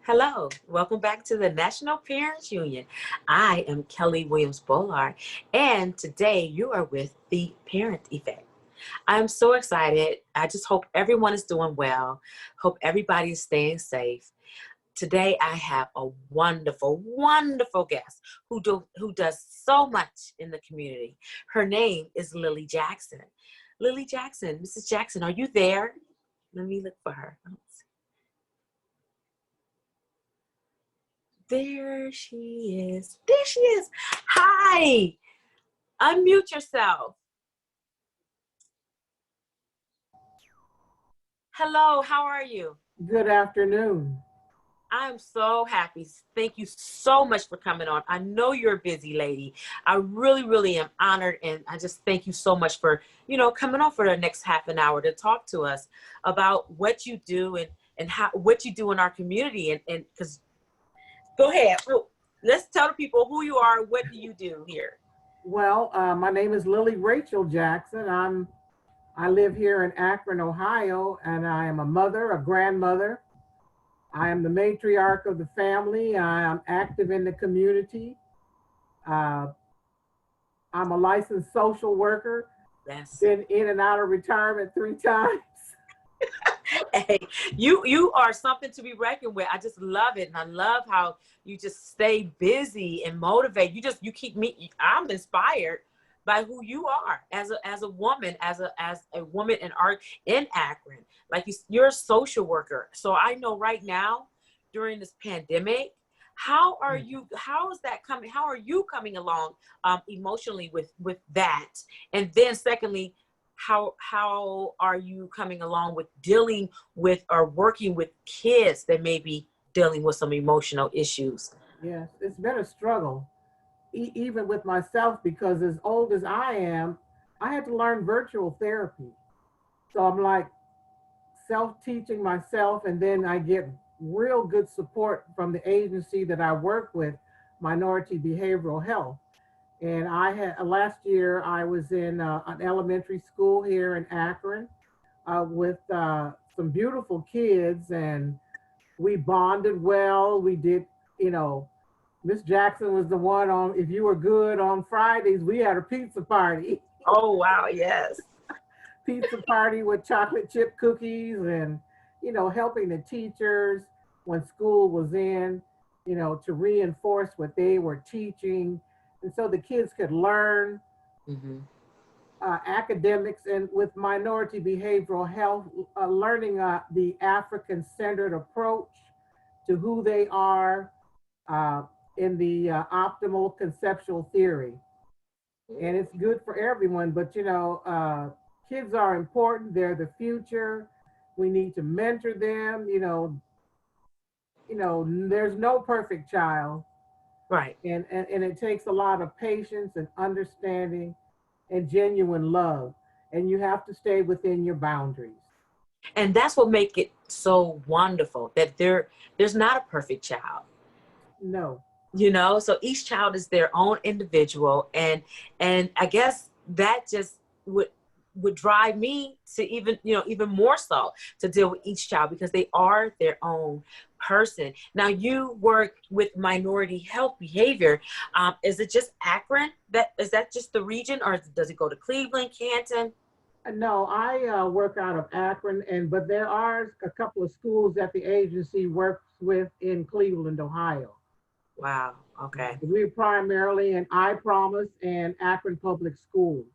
Hello, welcome back to the National Parents Union. I am Kelly Williams Bollard, and today you are with the Parent Effect. I'm so excited. I just hope everyone is doing well. Hope everybody is staying safe. Today I have a wonderful, wonderful guest who does so much in the community. Her name is Lily Jackson. Lily Jackson, Mrs. Jackson, are you there? Let me look for her. There she is. There she is. Hi. Unmute yourself. Hello, how are you? Good afternoon. I'm so happy. Thank you so much for coming on. I know you're a busy lady. I really, really am honored. And I just thank you so much for, coming on for the next half an hour to talk to us about what you do and what you do in our community. And because go ahead. Let's tell the people who you are. What do you do here? Well, my name is Lily Rachel Jackson. I live here in Akron, Ohio, and I am a mother, a grandmother. I am the matriarch of the family. I am active in the community. Uh, I'm a licensed social worker. Yes. Been in and out of retirement 3 times. Hey, you are something to be reckoned with. I just love it, and I love how you just stay busy and motivate. You keep me. I'm inspired by who you are as a woman, as a woman in art in Akron. Like you're a social worker, so I know right now during this pandemic. How are you? How is that coming? How are you coming along emotionally with that? And then, secondly, how are you coming along with dealing with or working with kids that may be dealing with some emotional issues? Yes, it's been a struggle, even with myself, because as old as I am, I had to learn virtual therapy. So I'm like, self-teaching myself, and then I get real good support from the agency that I work with, Minority Behavioral Health. And I had last year I was in an elementary school here in Akron with some beautiful kids, and we bonded well. We did, you know, Miss Jackson was the one on. If you were good on Fridays, we had a pizza party. Oh wow, yes. Pizza party with chocolate chip cookies and, helping the teachers when school was in, to reinforce what they were teaching. And so the kids could learn Mm-hmm. academics and with minority behavioral health, learning the African centered approach to who they are uh, in the optimal conceptual theory. And it's good for everyone. But kids are important. They're the future. We need to mentor them. There's no perfect child, Right. and it takes a lot of patience and understanding and genuine love. And you have to stay within your boundaries. And that's what make it so wonderful that there's not a perfect child. No. So each child is their own individual, and I guess that just would drive me to even more so to deal with each child because they are their own person. Now you work with minority health behavior. Is it just Akron? That just the region, or does it go to Cleveland, Canton? No, I work out of Akron, but there are a couple of schools that the agency works with in Cleveland, Ohio. Wow. Okay. We're primarily in I Promise and Akron Public Schools.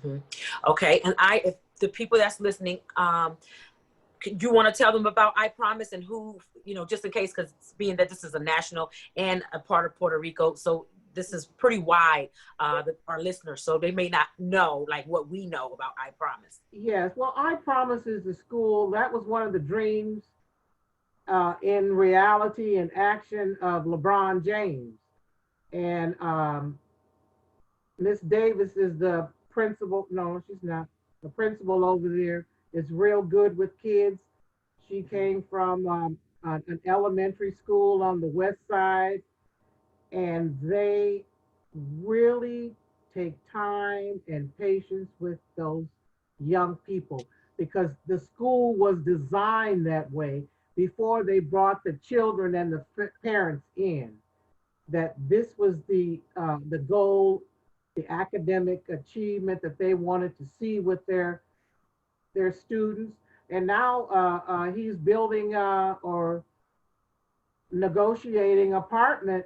Hmm. Okay. And if the people that's listening, you want to tell them about I Promise and who, just in case, because being that this is a national and a part of Puerto Rico, so this is pretty wide, our listeners, so they may not know like what we know about I Promise. Yes, well, I Promise is the school that was one of the dreams in reality and action of LeBron James. And Miss Davis is the principal. No, she's not. The principal over there is real good with kids. She came from an elementary school on the west side, and they really take time and patience with those young people because the school was designed that way before they brought the children and the parents in, that this was the goal, the academic achievement that they wanted to see with their students. And now he's building or negotiating apartment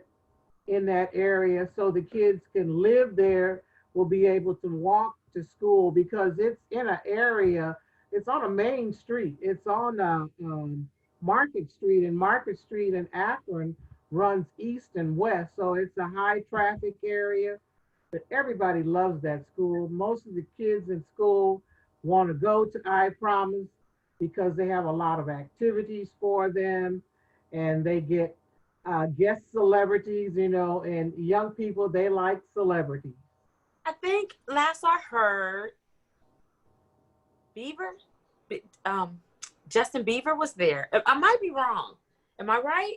in that area so the kids can live there, will be able to walk to school because it's in an area, it's on a main street. It's on Market Street, and Market Street in Akron runs east and west. So it's a high traffic area, but everybody loves that school. Most of the kids in school want to go to I Promise because they have a lot of activities for them, and they get guest celebrities, you know, and young people, they like celebrities. I think last I heard, Bieber, Justin Bieber was there. I might be wrong. Am I right?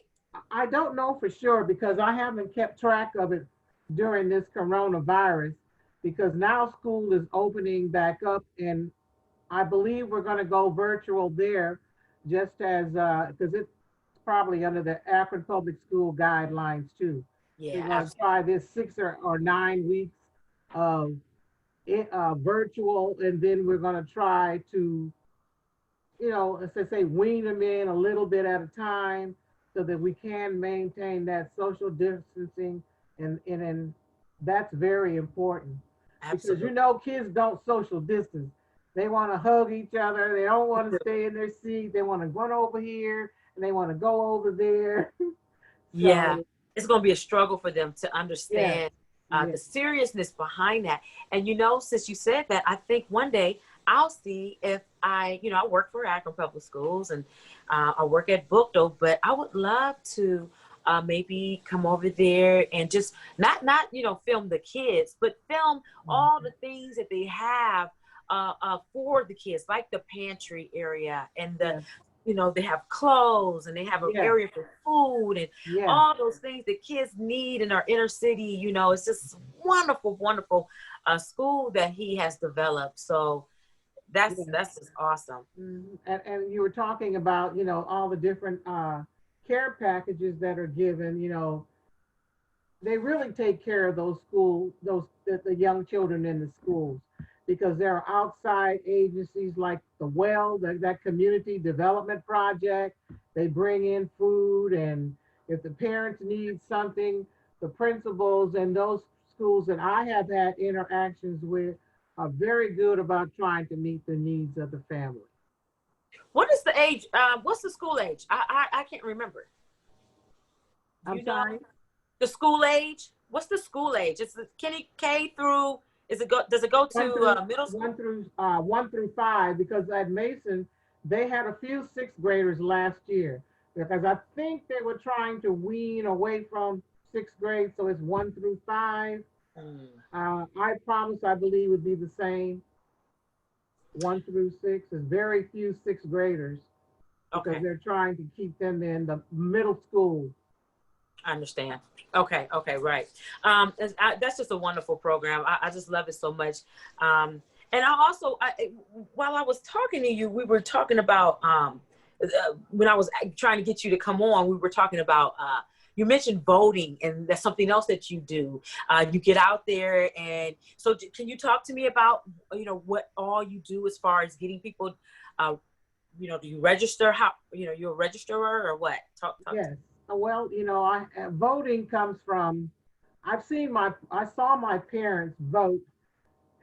I don't know for sure because I haven't kept track of it during this coronavirus, because now school is opening back up, and I believe we're going to go virtual there, just as because it's probably under the Akron Public School guidelines too. We're Yeah, going to try this 6 or 9 weeks of virtual, and then we're going to try to, you know, as I say, wean them in a little bit at a time so that we can maintain that social distancing, and that's very important. absolutely. Because you know, kids don't social distance. They want to hug each other. They don't want to stay in their seat. They want to run over here and they want to go over there. Yeah, So, it's going to be a struggle for them to yeah, understand yeah, the seriousness behind that. And, you know, since you said that, I think one day I'll see if I work for Akron Public Schools, and I work at Bookdo, but I would love to maybe come over there and just not film the kids, but film all the things that they have for the kids, like the pantry area and yeah, they have clothes and they have an yeah, area for food and yeah, all those things that kids need in our inner city. It's just wonderful, wonderful school that he has developed. So that's yeah. just awesome. And you were talking about, you know, all the different care packages that are given, you know, they really take care of the young children in the schools, because there are outside agencies like the Well, that community development project. They bring in food, and if the parents need something, the principals and those schools that I have had interactions with are very good about trying to meet the needs of the family. What is the age? What's the school age? I can't remember. Do I'm you know sorry? the school age? What's the school age? It's the K through. Does it go one to through middle school? 1 through 5, because at Mason they had a few sixth graders last year, because I think they were trying to wean away from sixth grade, so it's 1 through 5. Mm, I Promise, I believe, would be the same. 1 through 6 is very few sixth graders, because okay. they're trying to keep them in the middle school. I understand. Okay. Okay. Right. That's just a wonderful program. I just love it so much. And while I was talking to you, we were talking about, when I was trying to get you to come on, we were talking about, you mentioned voting, and that's something else that you do. You get out there, and so can you talk to me about, what all you do as far as getting people, do you register? How, you're a registerer or what? Talk. Yes. Well, you know, voting comes from, I saw my parents vote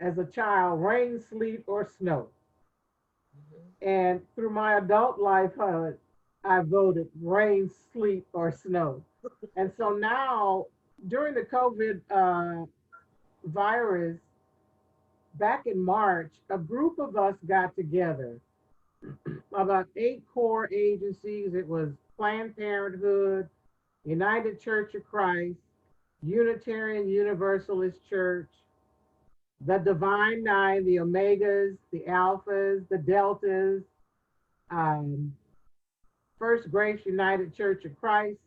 as a child, rain, sleet, or snow. And through my adult life, I voted rain, sleet, or snow. And so now, during the COVID virus, back in March, a group of us got together, about 8 core agencies. It was Planned Parenthood, United Church of Christ, Unitarian Universalist Church, the Divine Nine, the Omegas, the Alphas, the Deltas, um, First Grace United Church of Christ.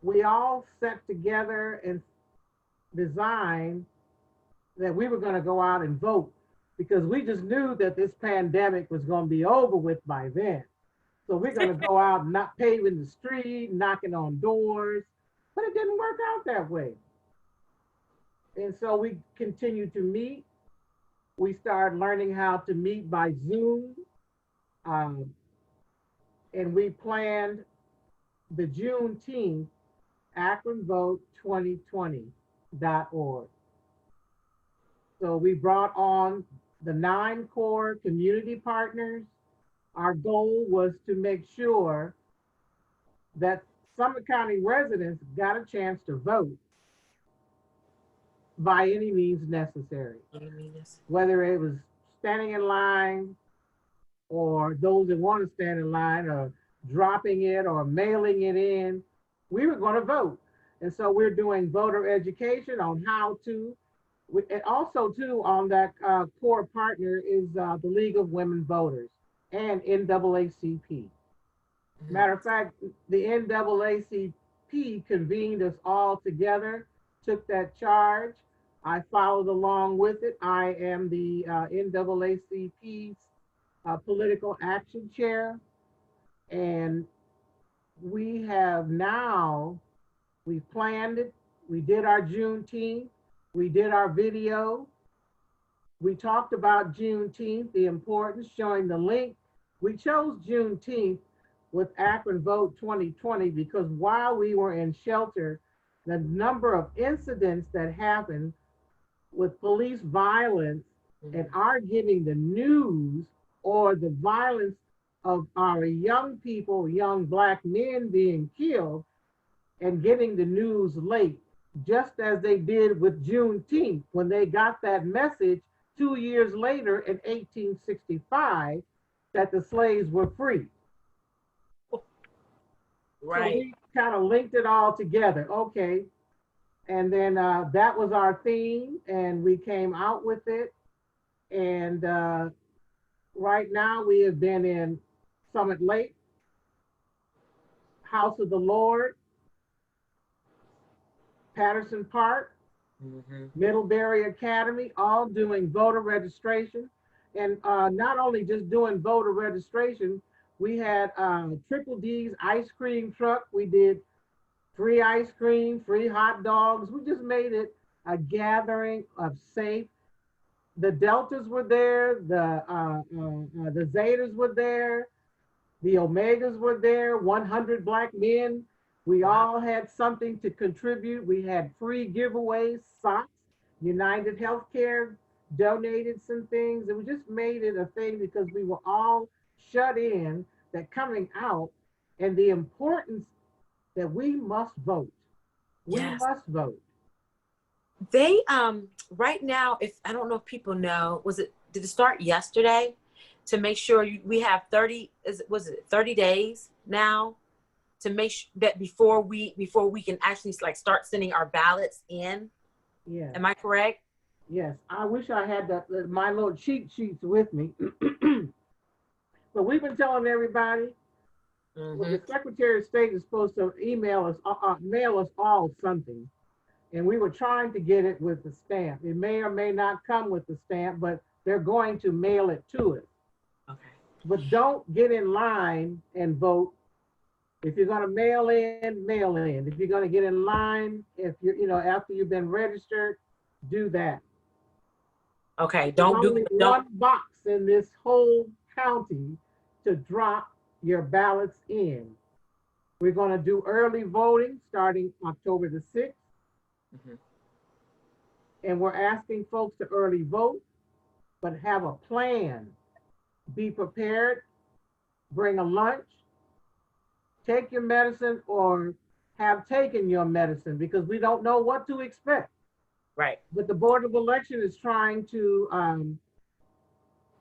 We all sat together and designed that we were going to go out and vote, because we just knew that this pandemic was going to be over with by then. So we're going to go out, not paving the street, knocking on doors, but it didn't work out that way. And so we continued to meet. We started learning how to meet by Zoom. Um, and we planned the Juneteenth AkronVote2020.org. So we brought on the 9 core community partners. Our goal was to make sure that Summit County residents got a chance to vote by any means necessary. Whether it was standing in line, or those that want to stand in line, or dropping it or mailing it in, we were going to vote. And so we're doing voter education on how to, and also too on that core partner is the League of Women Voters and NAACP. Matter of fact, the NAACP convened us all together, took that charge. I followed along with it. I am the NAACP's political action chair. And we have now, we planned it. We did our Juneteenth. We did our video. We talked about Juneteenth, the importance, showing the link. We chose Juneteenth with Akron Vote 2020 because while we were in shelter, the number of incidents that happened with police violence and our getting the news, or the violence of our young people, young Black men being killed, and getting the news late, just as they did with Juneteenth when they got that message 2 years later in 1865 that the slaves were free. Right. So we kind of linked it all together. Okay. And then that was our theme, and we came out with it. And right now we have been in Summit Lake, House of the Lord, Patterson Park, Middlebury Academy, all doing voter registration. And not only just doing voter registration, we had Triple D's ice cream truck. We did free ice cream, free hot dogs. We just made it a gathering of safe. The Deltas were there, the Zetas were there, the Omegas were there, 100 Black men. We all had something to contribute. We had free giveaways, socks. United Healthcare donated some things, and we just made it a thing because we were all shut in, that coming out, and the importance that we must vote. We must vote. They right now, if I don't know if people know, did it start yesterday to make sure we have 30 days now to make sure that before we can actually like start sending our ballots in. Yeah. Am I correct? Yes. I wish I had my little cheat sheets with me. But we've been telling everybody, well, the Secretary of State is supposed to mail us all something. And we were trying to get it with the stamp. It may or may not come with the stamp, but they're going to mail it to us. Okay. But don't get in line and vote. If you're going to mail in, mail in. If you're going to get in line, if you're, after you've been registered, do that. Okay. There's only one box in this whole county to drop your ballots in. We're going to do early voting starting October the 6th. And we're asking folks to early vote, but have a plan. Be prepared, bring a lunch, take your medicine, or have taken your medicine, because we don't know what to expect. Right. But the Board of Election is trying to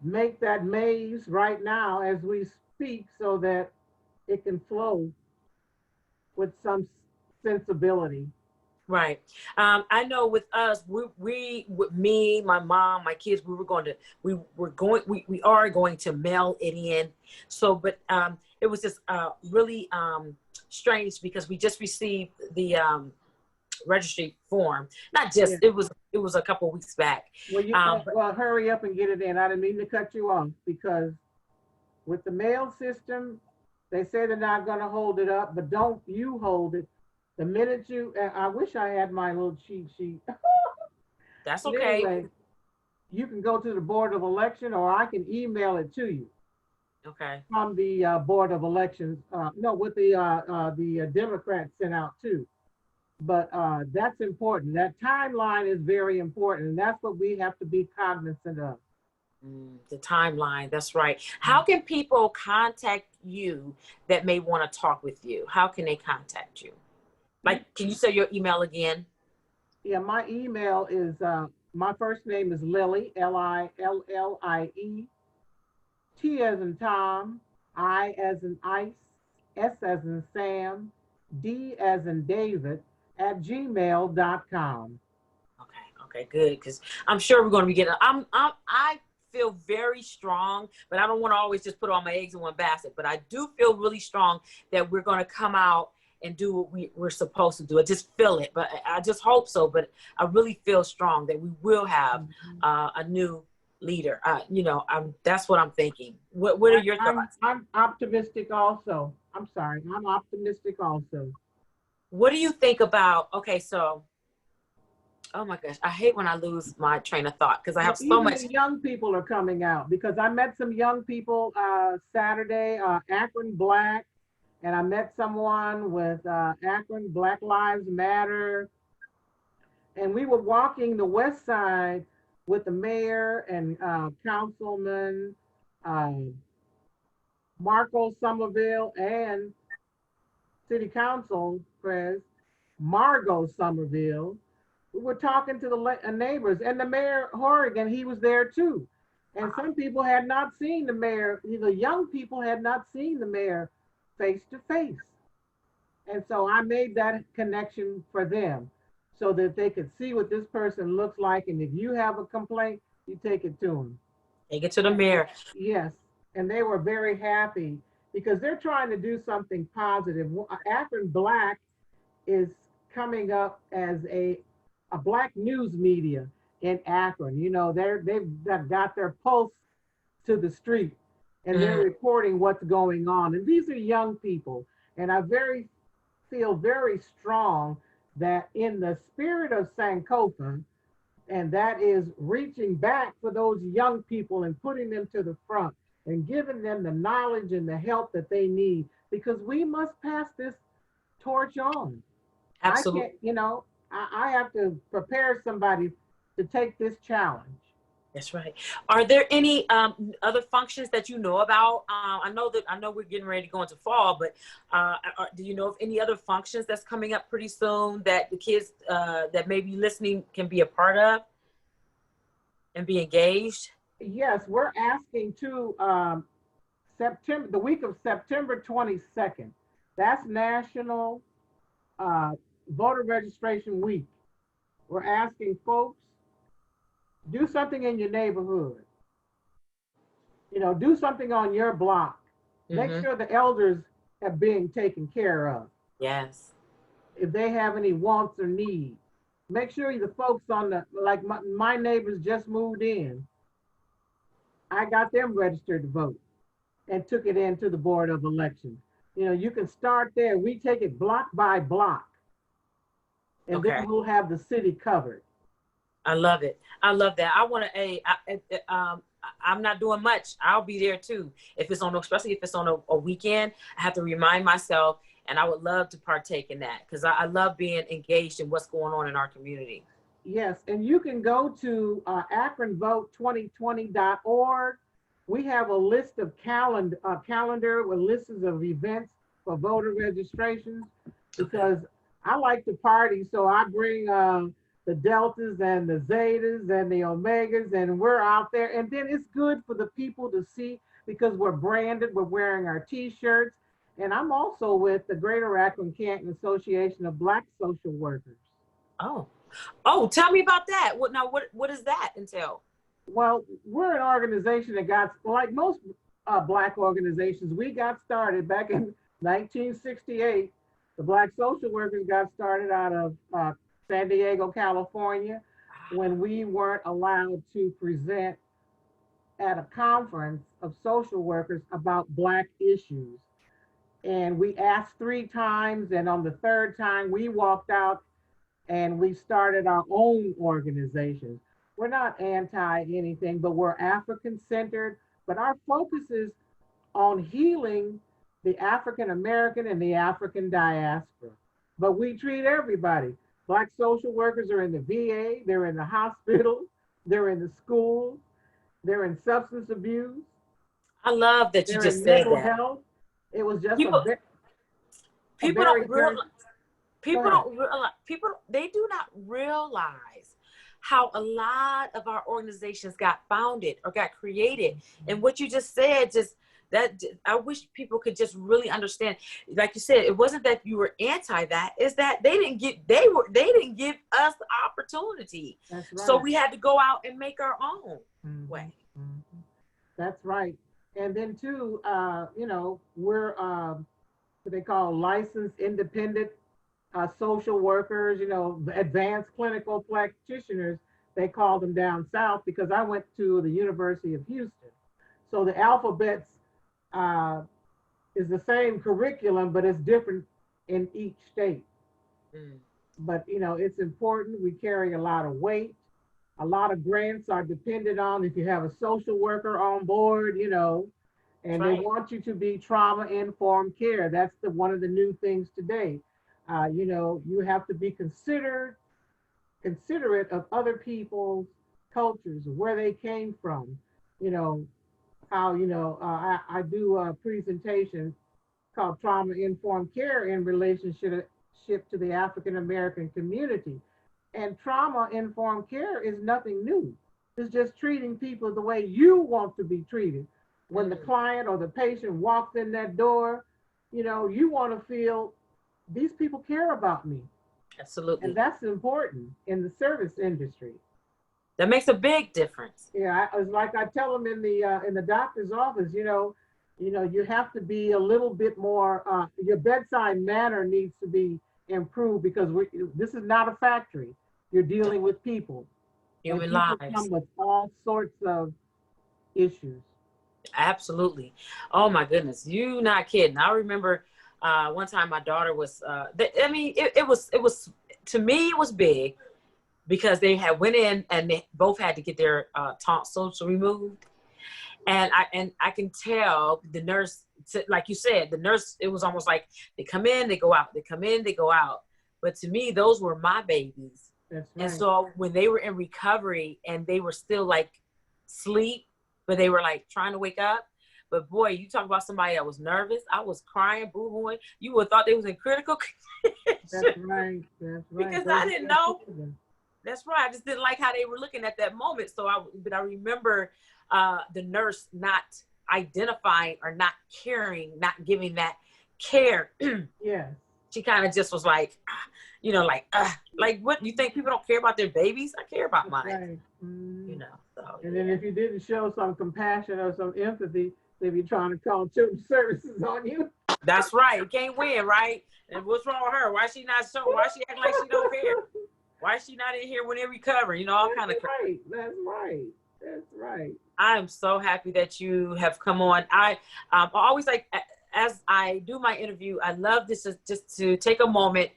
make that maze right now as we speak so that it can flow with some sensibility. Right. I know with us, with me, my mom, my kids, we are going to mail it in. So, but it was just really strange because we just received the registry form. Not just, it was a couple of weeks back. Well, well, hurry up and get it in. I didn't mean to cut you off, because with the mail system, They say they're not going to hold it up, but don't you hold it. The minute you, I wish I had my little cheat sheet. That's But okay. anyway, you can go to the Board of Election, or I can email it to you Okay. from the Board of Elections. No, what the Democrats sent out too. But that's important. That timeline is very important, and that's what we have to be cognizant of. The timeline. That's right. How can people contact you that may want to talk with you? How can they contact you? Like, can you say your email again? Yeah, my email is my first name is Lily, Lillie, T as in Tom, I as in ice, S as in Sam, D as in David at gmail.com. Okay. Okay. Good. Because I'm sure we're going to be getting. I feel very strong, but I don't want to always just put all my eggs in one basket. But I do feel really strong that we're going to come out and do what we're supposed to do. I just feel it, but I just hope so. But I really feel strong that we will have a new leader. That's what I'm thinking. What are your thoughts? I'm optimistic also. I'm sorry, I'm optimistic also. What do you think about? Okay, so oh my gosh, I hate when I lose my train of thought because I Well, have so even much. the young people are coming out because I met some young people Saturday, Akron Black, and I met someone with Akron Black Lives Matter, and we were walking the west side with the mayor and councilman uh, Marco Somerville and city council pres Margot Somerville. We were talking to the neighbors, and the mayor Horrigan, he was there too. And some people had not seen the mayor, the young people had not seen the mayor face to face. And so I made that connection for them so that they could see what this person looks like. And if you have a complaint, you take it to them. Take it to the mayor. Yes. And they were very happy because they're trying to do something positive. Akron Black is coming up as a Black news media in Akron. You know, they've got their pulse to the street and they're reporting what's going on. And these are young people. And I feel very strong that in the spirit of Sankofa, and that is reaching back for those young people and putting them to the front and giving them the knowledge and the help that they need, because we must pass this torch on. I Absolutely. can't, I have to prepare somebody to take this challenge. That's right. Are there any other functions that you know about? I know we're getting ready to go into fall, but do you know of any other functions that's coming up pretty soon that the kids that may be listening can be a part of and be engaged? Yes, we're asking to September, the week of September 22nd. That's National uh, Voter Registration Week. We're asking folks, do something in your neighborhood. Do something on your block. Make sure the elders are being taken care of. Yes. If they have any wants or needs, make sure the folks on like my neighbors just moved in. I got them registered to vote and took it into the Board of Elections. You can start there. We take it block by block, and then we'll have the city covered. I love it. I love that. I want to. I'm not doing much. I'll be there too. If it's especially if it's on a weekend, I have to remind myself, and I would love to partake in that because I love being engaged in what's going on in our community. Yes, and you can go to AkronVote2020.org. We have a list of calendar with lists of events for voter registrations because I like to party, so I bring the deltas and the zetas and the omegas, and we're out there. And then it's good for the people to see because we're branded, we're wearing our t-shirts. And I'm also with the Greater Akron Canton Association of Black Social Workers. Oh, tell me about that. What does that entail? Well, we're an organization that got, like most Black organizations, we got started back in 1968. The Black Social Workers got started out of San Diego, California, when we weren't allowed to present at a conference of social workers about Black issues. And we asked 3 times, and on the third time, we walked out and we started our own organization. We're not anti anything, but we're African centered. But our focus is on healing the African American and the African diaspora. But we treat everybody. Black social workers are in the VA, they're in the hospital, they're in the schools, they're in substance abuse, I love that you they're just in said mental that. health. It was just People, a people very, don't very, realize, go people ahead. don't realize, people, they do not realize how a lot of our organizations got founded or got created. And what you just said, just that, I wish people could just really understand. Like you said, it wasn't that you were anti that, is that they didn't give us the opportunity. That's So right. we had to go out and make our own way. Mhm. That's right. And then too, we're what they call licensed independent social workers, advanced clinical practitioners. They call them down south because I went to the University of Houston. So the alphabets uh, is the same curriculum, but it's different in each state. Mm. But it's important. We carry a lot of weight. A lot of grants are dependent on if you have a social worker on board, That's and they right. want you to be trauma informed care. That's one of the new things today. You have to be considerate of other people's cultures, where they came from. You know how I do a presentation called trauma informed care in relationship to the African American community. And trauma informed care is nothing new. It's just treating people the way you want to be treated. When the Mm. client or the patient walks in that door, you want to feel these people care about me. And Absolutely. that's important in the service industry. That makes a big difference. Yeah, it's like I tell them in the doctor's office, you have to be a little bit more. Your bedside manner needs to be improved because this is not a factory. You're dealing with people, and Human people lives. come with all sorts of issues. Absolutely. Oh my goodness. You not kidding. I remember one time my daughter was I mean it was to me it was big because they had went in and they both had to get their tonsils removed. And I can tell the nurse, like you said, the nurse, it was almost like they come in, they go out, they come in, they go out. But to me, those were my babies. That's And right. so when they were in recovery and they were still like sleep, but they were like trying to wake up. But boy, you talk about somebody that was nervous. I was crying, boo-hooing. You would have thought they was in critical That's condition right. That's right. because Those I are didn't your know. children. That's right. I just didn't like how they were looking at that moment. But I remember the nurse not identifying or not caring, not giving that care. Yes. She kind of just was like, like what? You think people don't care about their babies? I care about That's mine. right. Mhm. So And then yeah. if you didn't show some compassion or some empathy, they'd be trying to call children's services on you. That's right. You can't win, right? And what's wrong with her? Why she not so? Why she acting like she don't care? Why is she not in here when they recover? All kind of. That's right. That's right. That's right. I'm so happy that you have come on. I always like, as I do my interview, I love this just to take a moment,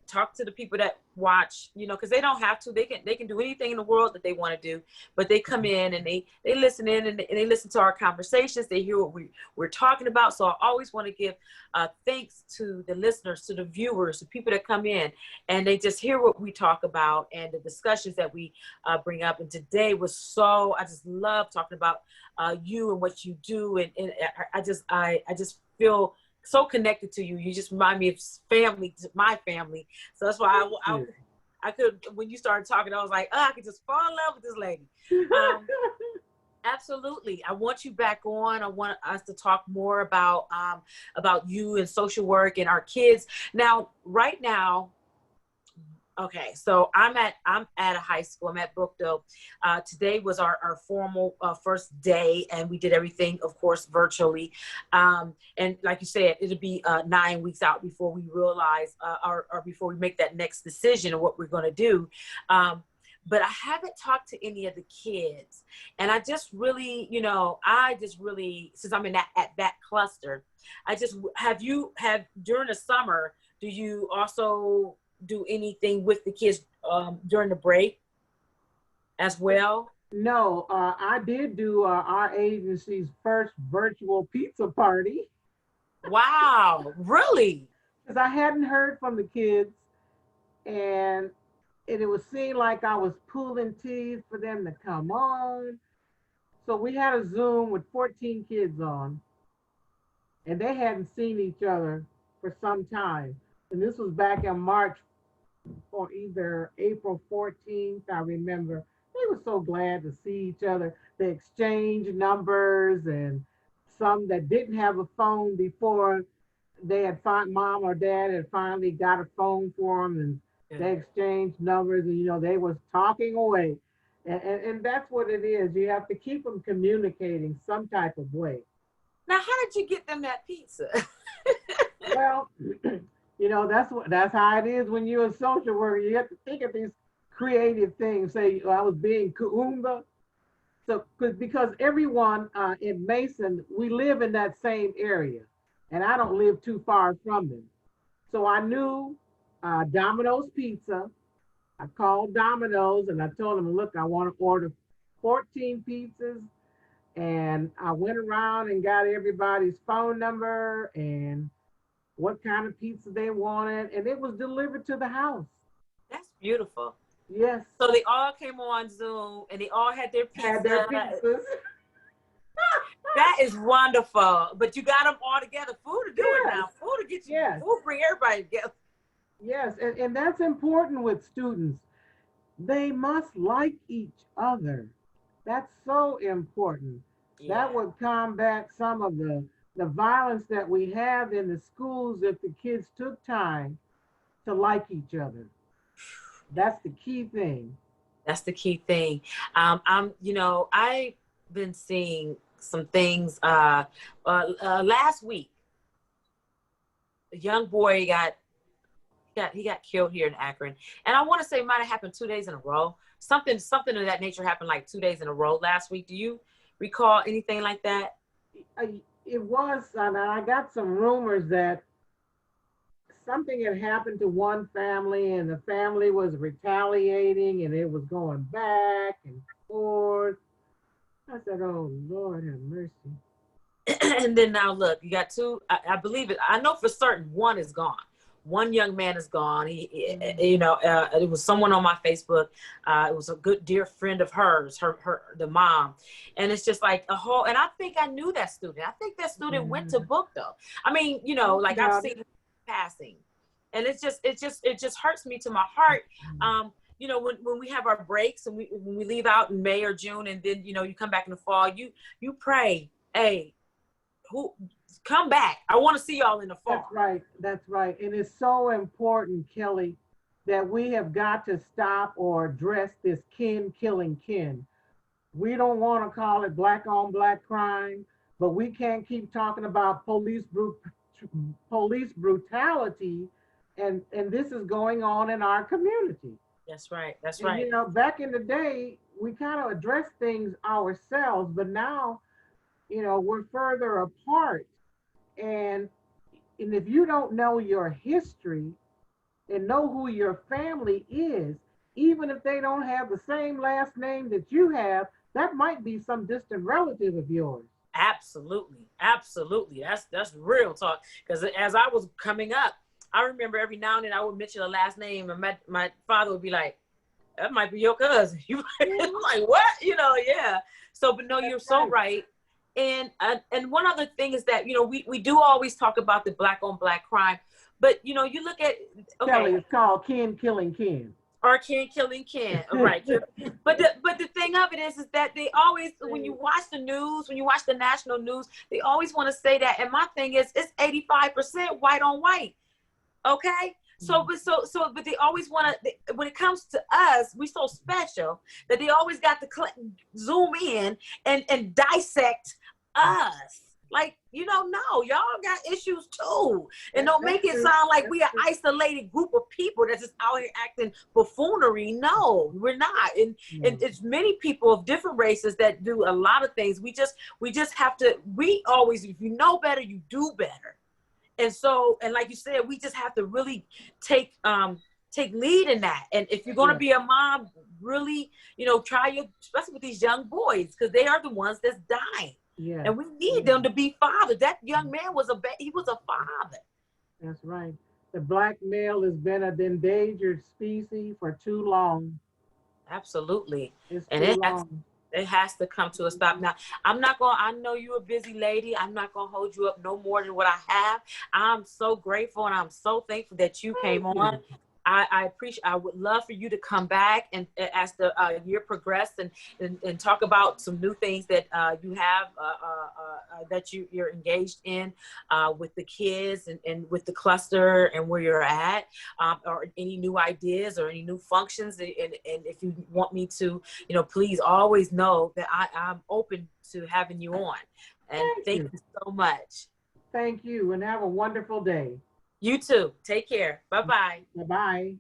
talk to the people that watch, because they don't have to. They can do anything in the world that they want to do, but they come in and they listen in and they listen to our conversations. They hear what we're talking about. So I always want to give thanks to the listeners, to the viewers, the people that come in and they just hear what we talk about and the discussions that we bring up. And today was I just love talking about you and what you do. And I just feel so connected to you. You just remind me of family, my family. So that's why I could, when you started talking, I was like, I could just fall in love with this lady. Absolutely. I want you back on. I want us to talk more about you and social work and our kids. Now, right now, okay, so I'm at a high school. I'm at Brookdale. Today was our formal first day, and we did everything, of course, virtually. And like you said, it'll be 9 weeks out before we realize or before we make that next decision of what we're going to do. but I haven't talked to any of the kids. And I just really, since I'm in at that cluster, have during the summer, do you also do anything with the kids during the break as well? No, I did do our agency's first virtual pizza party. Wow, really? Because I hadn't heard from the kids, and it was seemed like I was pulling teeth for them to come on. So we had a Zoom with 14 kids on, and they hadn't seen each other for some time. And this was back in March or either April 14th, I remember. They were so glad to see each other. They exchanged numbers, and some that didn't have a phone before, they had mom or dad had finally got a phone for them, and they exchanged numbers, and they was talking away. And that's what it is. You have to keep them communicating some type of way. Now, how did you get them that pizza? Well, that's how it is when you're a social worker. You have to think of these creative things. Say, I was being Kuumba. So, because everyone in Mason, we live in that same area, and I don't live too far from them. So I knew Domino's Pizza. I called Domino's and I told them, look, I want to order 14 pizzas. And I went around and got everybody's phone number and what kind of pizza they wanted. And it was delivered to the house. That's beautiful. Yes. So they all came on Zoom and they all had their pizza. Had their pizzas. That is wonderful. But you got them all together. Food to do it now. Food to get you. Yes. Food bring everybody together. Yes, and that's important with students. They must like each other. That's so important. Yeah. That would combat some of the violence that we have in the schools if the kids took time to like each other. That's the key thing. That's the key thing. I've been seeing some things last week. A young boy got killed here in Akron, and I want to say it might have happened 2 days in a row. Something of that nature happened like 2 days in a row last week. Do you recall anything like that? It was, and I got some rumors that something had happened to one family, and the family was retaliating, and it was going back and forth. I said, "Oh Lord, have mercy." And then now look, you got two. I believe it. I know for certain one is gone. One young man is gone. It was someone on my Facebook. It was a good, dear friend of hers, the mom. And it's just like a whole, and I think I knew that student. I think that student went to book though. I mean, I've seen him passing, and it just hurts me to my heart. When we have our breaks and when we leave out in May or June, and then, you come back in the fall, you pray, hey, come back. I want to see y'all in the fall. That's right. And it's so important, Kelly, that we have got to stop or address this kin killing kin. We don't want to call it black on black crime, but we can't keep talking about police brutality, and this is going on in our community. That's right. That's right. And, back in the day, we kind of addressed things ourselves, but now, we're further apart. And if you don't know your history and know who your family is, even if they don't have the same last name that you have, that might be some distant relative of yours. Absolutely. Absolutely. That's real talk. Because as I was coming up, I remember every now and then I would mention a last name, and my father would be like, that might be your cousin. I'm like, what? Yeah. So, but no, you're so right. And one other thing is that, we do always talk about the black on black crime, but, you look at, okay. Kelly, it's called kin killing kin. Or kin killing kin, right. But the thing of it is that they always, when you watch the news, when you watch the national news, they always want to say that. And my thing is, it's 85% white on white. Okay. But they always want to, when it comes to us, we so special that they always got to zoom in and dissect us. Like, no, y'all got issues too. And don't make it true. sound like we an isolated group of people that's just out here acting buffoonery. No, we're not. And it's many people of different races that do a lot of things. We just have to, we always, if you know better, you do better. And so, and like you said, we just have to really take lead in that. And if you're going to be a mom, really, try especially with these young boys, because they are the ones that's dying. Yeah. And we need them to be fathers. That young man was he was a father. That's right. The black male has been an endangered species for too long. Absolutely. It's and too long. It has to come to a stop. Now, I know you're a busy lady. I'm not going to hold you up no more than what I have. I'm so grateful and I'm so thankful that you came on. I appreciate, I would love for you to come back and as the year progressed and talk about some new things that you have that you're engaged in with the kids and with the cluster and where you're at, or any new ideas or any new functions. And if you want me to, please always know that I'm open to having you on. And thank you so much. Thank you, and have a wonderful day. You too. Take care. Bye-bye. Bye-bye.